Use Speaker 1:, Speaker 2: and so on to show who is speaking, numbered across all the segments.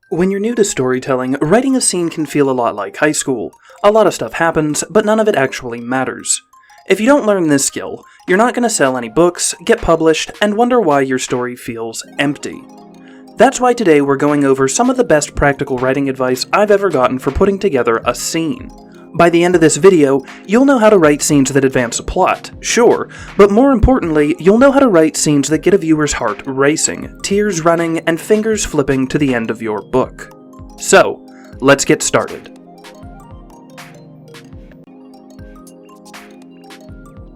Speaker 1: When you're new to storytelling, writing a scene can feel a lot like high school. A lot of stuff happens, but none of it actually matters. If you don't learn this skill, you're not going to sell any books, get published, and wonder why your story feels empty. That's why today we're going over some of the best practical writing advice I've ever gotten for putting together a scene. By the end of this video, you'll know how to write scenes that advance a plot, sure, but more importantly, you'll know how to write scenes that get a viewer's heart racing, tears running, and fingers flipping to the end of your book. So, let's get started.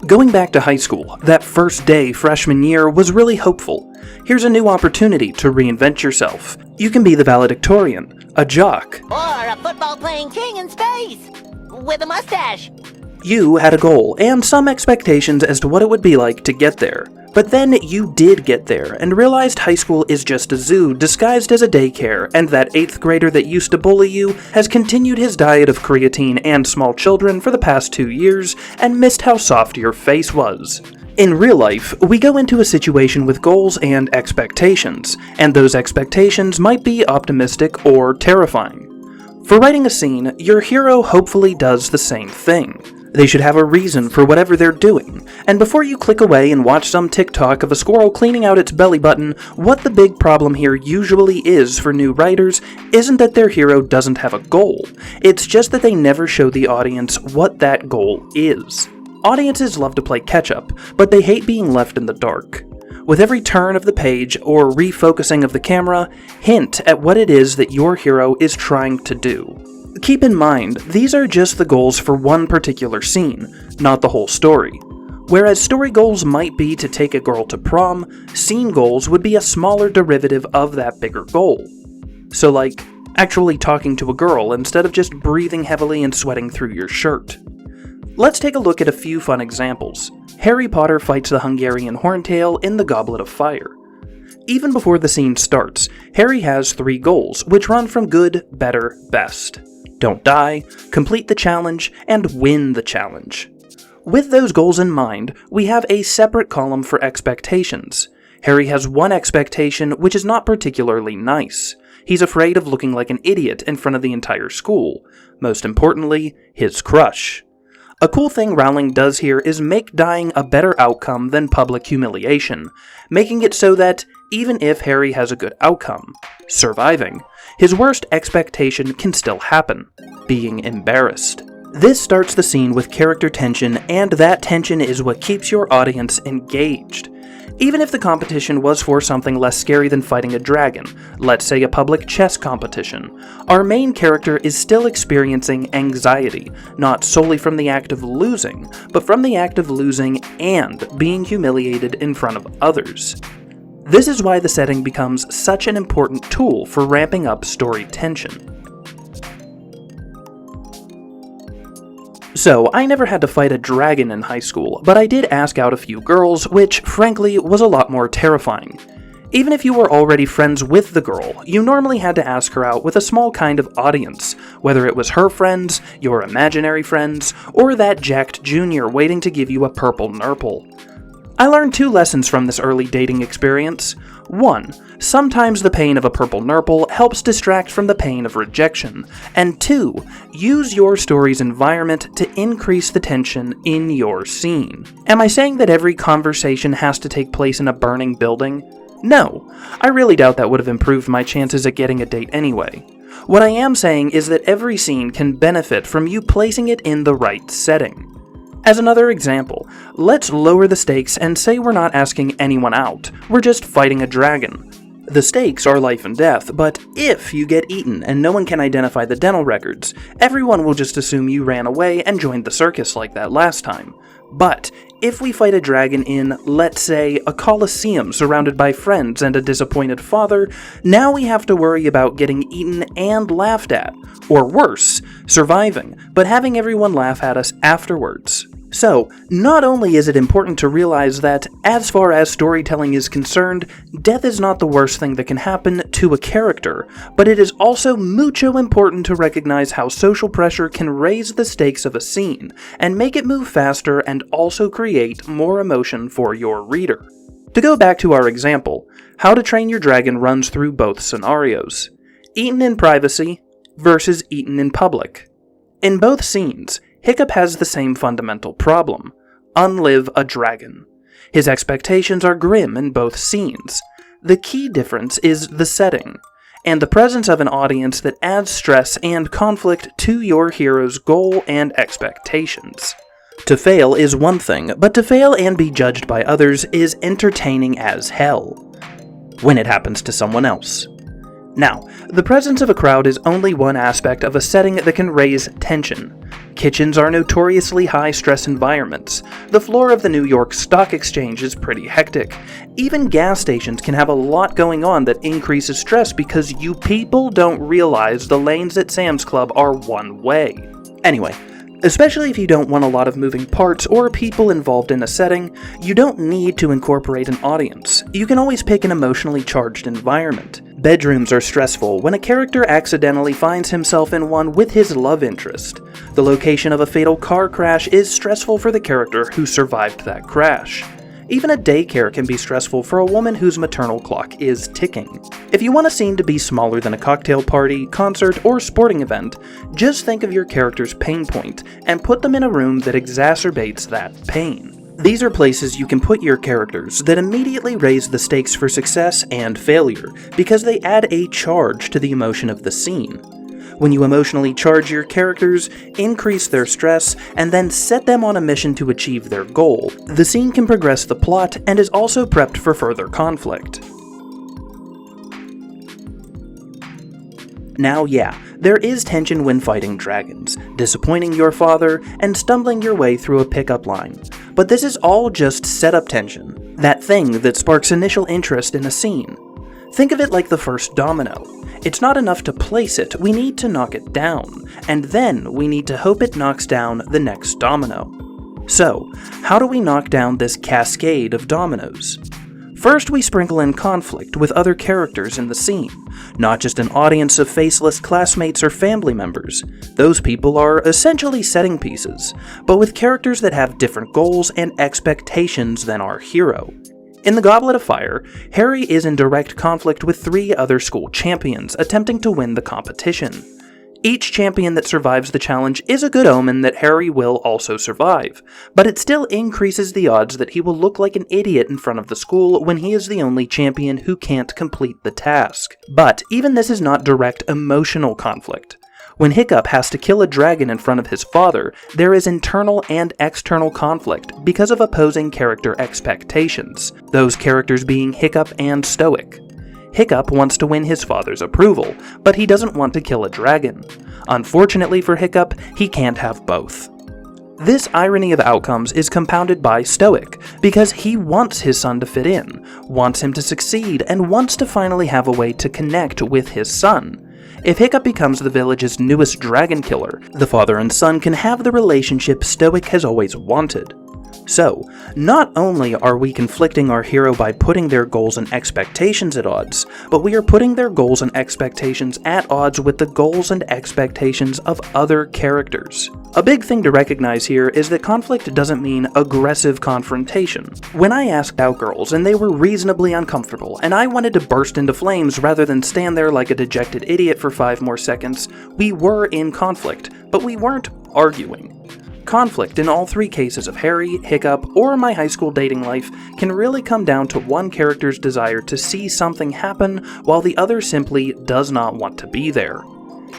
Speaker 1: Going back to high school, that first day freshman year was really hopeful. Here's a new opportunity to reinvent yourself. You can be the valedictorian, a jock,
Speaker 2: or a football-playing king in space with a mustache.
Speaker 1: You had a goal and some expectations as to what it would be like to get there. But then you did get there and realized high school is just a zoo disguised as a daycare, and that 8th grader that used to bully you has continued his diet of creatine and small children for the past 2 years and missed how soft your face was. In real life, we go into a situation with goals and expectations, and those expectations might be optimistic or terrifying. For writing a scene, your hero hopefully does the same thing. They should have a reason for whatever they're doing, and before you click away and watch some TikTok of a squirrel cleaning out its belly button, what the big problem here usually is for new writers isn't that their hero doesn't have a goal, it's just that they never show the audience what that goal is. Audiences love to play catch-up, but they hate being left in the dark. With every turn of the page or refocusing of the camera, hint at what it is that your hero is trying to do. Keep in mind, these are just the goals for one particular scene, not the whole story. Whereas story goals might be to take a girl to prom, scene goals would be a smaller derivative of that bigger goal. So like, actually talking to a girl instead of just breathing heavily and sweating through your shirt. Let's take a look at a few fun examples. Harry Potter fights the Hungarian Horntail in the Goblet of Fire. Even before the scene starts, Harry has 3 goals, which run from good, better, best. Don't die, complete the challenge, and win the challenge. With those goals in mind, we have a separate column for expectations. Harry has one expectation which is not particularly nice. He's afraid of looking like an idiot in front of the entire school. Most importantly, his crush. A cool thing Rowling does here is make dying a better outcome than public humiliation, making it so that, even if Harry has a good outcome, surviving, his worst expectation can still happen, being embarrassed. This starts the scene with character tension, and that tension is what keeps your audience engaged. Even if the competition was for something less scary than fighting a dragon, let's say a public chess competition, our main character is still experiencing anxiety, not solely from the act of losing, but from the act of losing and being humiliated in front of others. This is why the setting becomes such an important tool for ramping up story tension. So, I never had to fight a dragon in high school, but I did ask out a few girls, which, frankly, was a lot more terrifying. Even if you were already friends with the girl, you normally had to ask her out with a small kind of audience, whether it was her friends, your imaginary friends, or that jacked junior waiting to give you a purple nurple. I learned 2 lessons from this early dating experience. 1. Sometimes the pain of a purple nurple helps distract from the pain of rejection. And 2. Use your story's environment to increase the tension in your scene. Am I saying that every conversation has to take place in a burning building? No, I really doubt that would have improved my chances at getting a date anyway. What I am saying is that every scene can benefit from you placing it in the right setting. As another example, let's lower the stakes and say we're not asking anyone out, we're just fighting a dragon. The stakes are life and death, but if you get eaten and no one can identify the dental records, everyone will just assume you ran away and joined the circus like that last time. But if we fight a dragon in, let's say, a coliseum surrounded by friends and a disappointed father, now we have to worry about getting eaten and laughed at, or worse, surviving, but having everyone laugh at us afterwards. So, not only is it important to realize that, as far as storytelling is concerned, death is not the worst thing that can happen to a character, but it is also mucho important to recognize how social pressure can raise the stakes of a scene, and make it move faster and also create more emotion for your reader. To go back to our example, How to Train Your Dragon runs through both scenarios. Eaten in privacy versus eaten in public. In both scenes, Hiccup has the same fundamental problem: unlive a dragon. His expectations are grim in both scenes. The key difference is the setting, and the presence of an audience that adds stress and conflict to your hero's goal and expectations. To fail is one thing, but to fail and be judged by others is entertaining as hell, when it happens to someone else. Now, the presence of a crowd is only one aspect of a setting that can raise tension. Kitchens are notoriously high-stress environments. The floor of the New York Stock Exchange is pretty hectic. Even gas stations can have a lot going on that increases stress because you people don't realize the lanes at Sam's Club are one way. Anyway, especially if you don't want a lot of moving parts or people involved in a setting, you don't need to incorporate an audience. You can always pick an emotionally charged environment. Bedrooms are stressful when a character accidentally finds himself in one with his love interest. The location of a fatal car crash is stressful for the character who survived that crash. Even a daycare can be stressful for a woman whose maternal clock is ticking. If you want a scene to be smaller than a cocktail party, concert, or sporting event, just think of your character's pain point and put them in a room that exacerbates that pain. These are places you can put your characters that immediately raise the stakes for success and failure, because they add a charge to the emotion of the scene. When you emotionally charge your characters, increase their stress, and then set them on a mission to achieve their goal, the scene can progress the plot and is also prepped for further conflict. Now yeah, there is tension when fighting dragons, disappointing your father, and stumbling your way through a pickup line. But this is all just set-up tension, that thing that sparks initial interest in a scene. Think of it like the first domino. It's not enough to place it, we need to knock it down, and then we need to hope it knocks down the next domino. So, how do we knock down this cascade of dominoes? First, we sprinkle in conflict with other characters in the scene, not just an audience of faceless classmates or family members. Those people are essentially setting pieces, but with characters that have different goals and expectations than our hero. In The Goblet of Fire, Harry is in direct conflict with 3 other school champions attempting to win the competition. Each champion that survives the challenge is a good omen that Harry will also survive, but it still increases the odds that he will look like an idiot in front of the school when he is the only champion who can't complete the task. But even this is not direct emotional conflict. When Hiccup has to kill a dragon in front of his father, there is internal and external conflict because of opposing character expectations, those characters being Hiccup and Stoic. Hiccup wants to win his father's approval, but he doesn't want to kill a dragon. Unfortunately for Hiccup, he can't have both. This irony of outcomes is compounded by Stoic, because he wants his son to fit in, wants him to succeed, and wants to finally have a way to connect with his son. If Hiccup becomes the village's newest dragon killer, the father and son can have the relationship Stoic has always wanted. So, not only are we conflicting our hero by putting their goals and expectations at odds, but we are putting their goals and expectations at odds with the goals and expectations of other characters. A big thing to recognize here is that conflict doesn't mean aggressive confrontation. When I asked out girls and they were reasonably uncomfortable, and I wanted to burst into flames rather than stand there like a dejected idiot for 5 more seconds, we were in conflict, but we weren't arguing. Conflict in all 3 cases of Harry, Hiccup, or my high school dating life can really come down to one character's desire to see something happen while the other simply does not want to be there.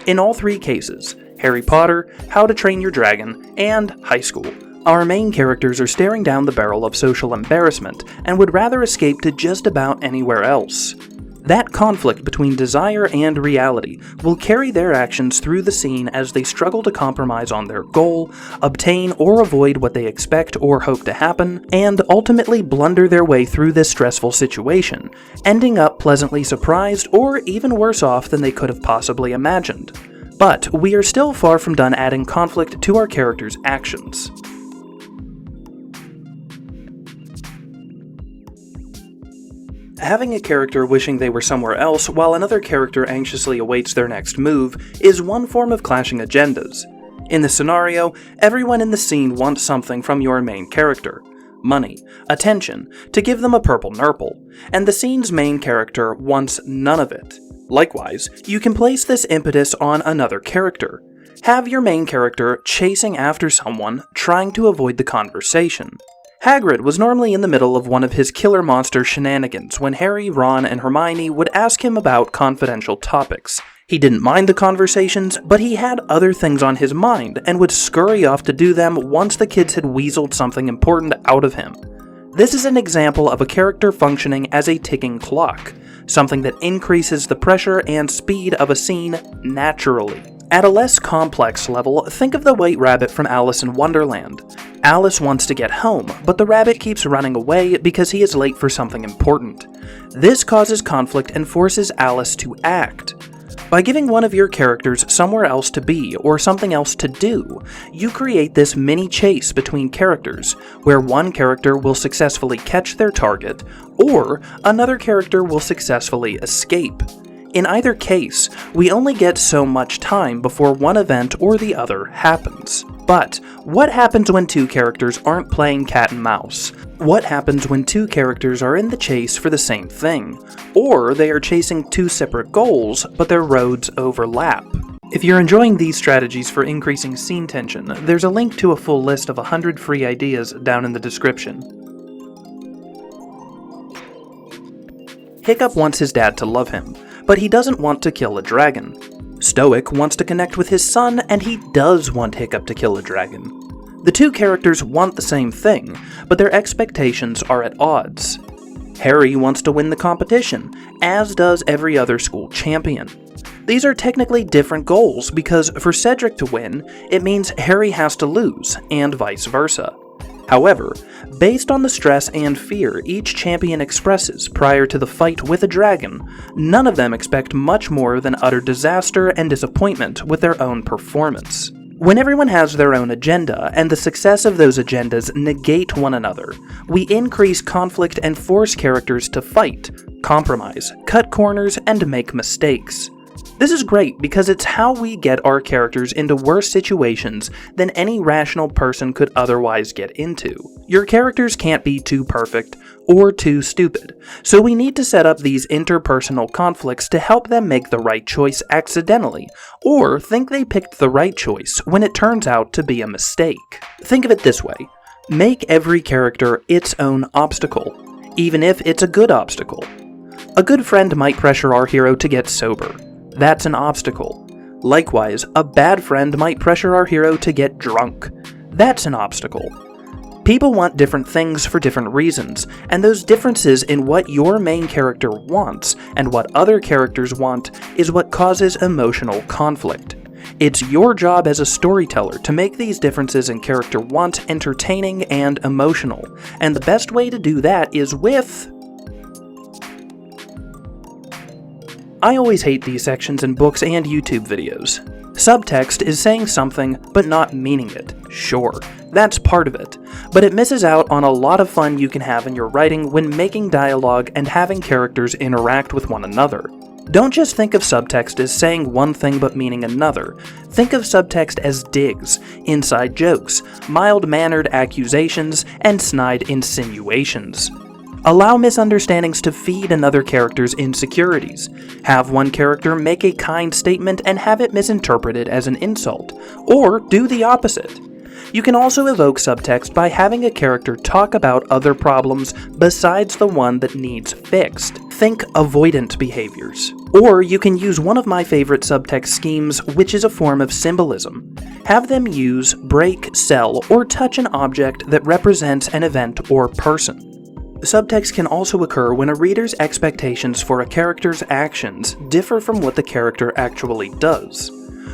Speaker 1: In all 3 cases, Harry Potter, How to Train Your Dragon, and high school, our main characters are staring down the barrel of social embarrassment and would rather escape to just about anywhere else. That conflict between desire and reality will carry their actions through the scene as they struggle to compromise on their goal, obtain or avoid what they expect or hope to happen, and ultimately blunder their way through this stressful situation, ending up pleasantly surprised or even worse off than they could have possibly imagined. But we are still far from done adding conflict to our characters' actions. Having a character wishing they were somewhere else while another character anxiously awaits their next move is one form of clashing agendas. In this scenario, everyone in the scene wants something from your main character. Money, attention, to give them a purple nurple, and the scene's main character wants none of it. Likewise, you can place this impetus on another character. Have your main character chasing after someone, trying to avoid the conversation. Hagrid was normally in the middle of one of his killer monster shenanigans when Harry, Ron, and Hermione would ask him about confidential topics. He didn't mind the conversations, but he had other things on his mind and would scurry off to do them once the kids had weaseled something important out of him. This is an example of a character functioning as a ticking clock, something that increases the pressure and speed of a scene naturally. At a less complex level, think of the White Rabbit from Alice in Wonderland. Alice wants to get home, but the rabbit keeps running away because he is late for something important. This causes conflict and forces Alice to act. By giving one of your characters somewhere else to be or something else to do, you create this mini chase between characters, where one character will successfully catch their target, or another character will successfully escape. In either case, we only get so much time before one event or the other happens. But what happens when two characters aren't playing cat and mouse? What happens when two characters are in the chase for the same thing? Or they are chasing two separate goals, but their roads overlap? If you're enjoying these strategies for increasing scene tension, there's a link to a full list of 100 free ideas down in the description. Hiccup wants his dad to love him, but he doesn't want to kill a dragon. Stoic wants to connect with his son, and he does want Hiccup to kill a dragon. The two characters want the same thing, but their expectations are at odds. Harry wants to win the competition, as does every other school champion. These are technically different goals because for Cedric to win, it means Harry has to lose, and vice versa. However, based on the stress and fear each champion expresses prior to the fight with a dragon, none of them expect much more than utter disaster and disappointment with their own performance. When everyone has their own agenda, and the success of those agendas negate one another, we increase conflict and force characters to fight, compromise, cut corners, and make mistakes. This is great because it's how we get our characters into worse situations than any rational person could otherwise get into. Your characters can't be too perfect or too stupid, so we need to set up these interpersonal conflicts to help them make the right choice accidentally, or think they picked the right choice when it turns out to be a mistake. Think of it this way: make every character its own obstacle, even if it's a good obstacle. A good friend might pressure our hero to get sober. That's an obstacle. Likewise, a bad friend might pressure our hero to get drunk. That's an obstacle. People want different things for different reasons, and those differences in what your main character wants and what other characters want is what causes emotional conflict. It's your job as a storyteller to make these differences in character want entertaining and emotional, and the best way to do that is with... I always hate these sections in books and YouTube videos. Subtext is saying something, but not meaning it. Sure, that's part of it, but it misses out on a lot of fun you can have in your writing when making dialogue and having characters interact with one another. Don't just think of subtext as saying one thing but meaning another. Think of subtext as digs, inside jokes, mild-mannered accusations, and snide insinuations. Allow misunderstandings to feed another character's insecurities. Have one character make a kind statement and have it misinterpreted as an insult, or do the opposite. You can also evoke subtext by having a character talk about other problems besides the one that needs fixed. Think avoidant behaviors. Or you can use one of my favorite subtext schemes, which is a form of symbolism. Have them use, break, sell, or touch an object that represents an event or person. Subtext can also occur when a reader's expectations for a character's actions differ from what the character actually does.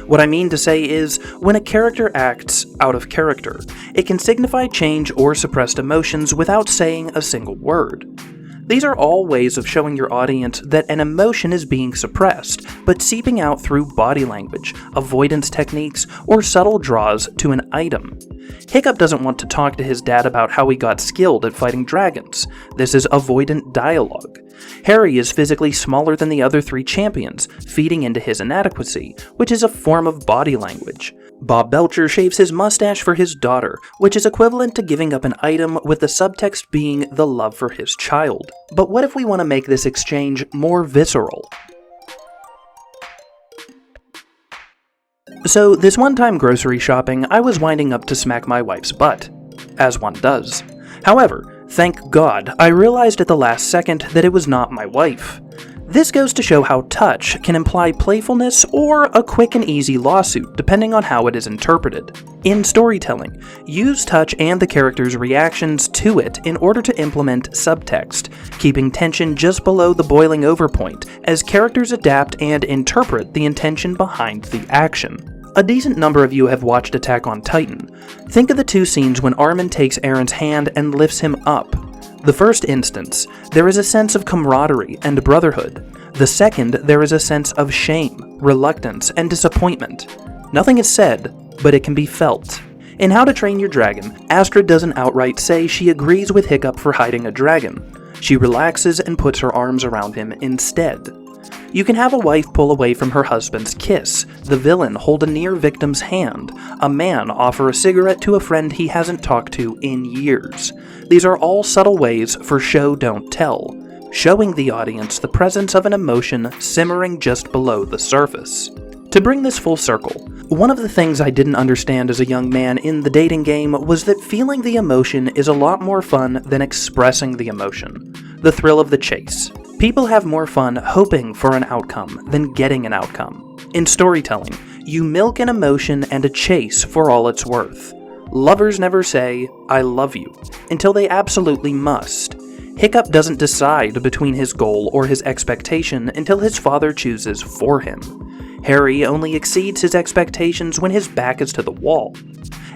Speaker 1: What I mean to say is, when a character acts out of character, it can signify change or suppressed emotions without saying a single word. These are all ways of showing your audience that an emotion is being suppressed, but seeping out through body language, avoidance techniques, or subtle draws to an item. Hiccup doesn't want to talk to his dad about how he got skilled at fighting dragons. This is avoidant dialogue. Harry is physically smaller than the other three champions, feeding into his inadequacy, which is a form of body language. Bob Belcher shaves his mustache for his daughter, which is equivalent to giving up an item with the subtext being the love for his child. But what if we want to make this exchange more visceral? So this one time grocery shopping, I was winding up to smack my wife's butt, as one does. However, thank God, I realized at the last second that it was not my wife. This goes to show how touch can imply playfulness or a quick and easy lawsuit, depending on how it is interpreted. In storytelling, use touch and the character's reactions to it in order to implement subtext, keeping tension just below the boiling over point as characters adapt and interpret the intention behind the action. A decent number of you have watched Attack on Titan. Think of the two scenes when Armin takes Aaron's hand and lifts him up. The first instance, there is a sense of camaraderie and brotherhood. The second, there is a sense of shame, reluctance, and disappointment. Nothing is said, but it can be felt. In How to Train Your Dragon, Astrid doesn't outright say she agrees with Hiccup for hiding a dragon. She relaxes and puts her arms around him instead. You can have a wife pull away from her husband's kiss, the villain hold a near victim's hand, a man offer a cigarette to a friend he hasn't talked to in years. These are all subtle ways for show don't tell, showing the audience the presence of an emotion simmering just below the surface. To bring this full circle, one of the things I didn't understand as a young man in the dating game was that feeling the emotion is a lot more fun than expressing the emotion. The thrill of the chase. People have more fun hoping for an outcome than getting an outcome. In storytelling, you milk an emotion and a chase for all it's worth. Lovers never say, "I love you," until they absolutely must. Hiccup doesn't decide between his goal or his expectation until his father chooses for him. Harry only exceeds his expectations when his back is to the wall.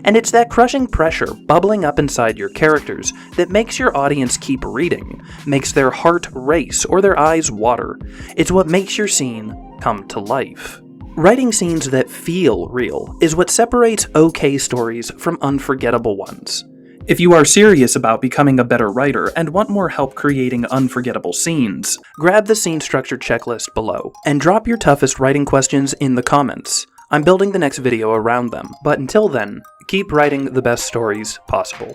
Speaker 1: And it's that crushing pressure bubbling up inside your characters that makes your audience keep reading, makes their heart race or their eyes water. It's what makes your scene come to life. Writing scenes that feel real is what separates okay stories from unforgettable ones. If you are serious about becoming a better writer and want more help creating unforgettable scenes, grab the scene structure checklist below, and drop your toughest writing questions in the comments. I'm building the next video around them, but until then, keep writing the best stories possible.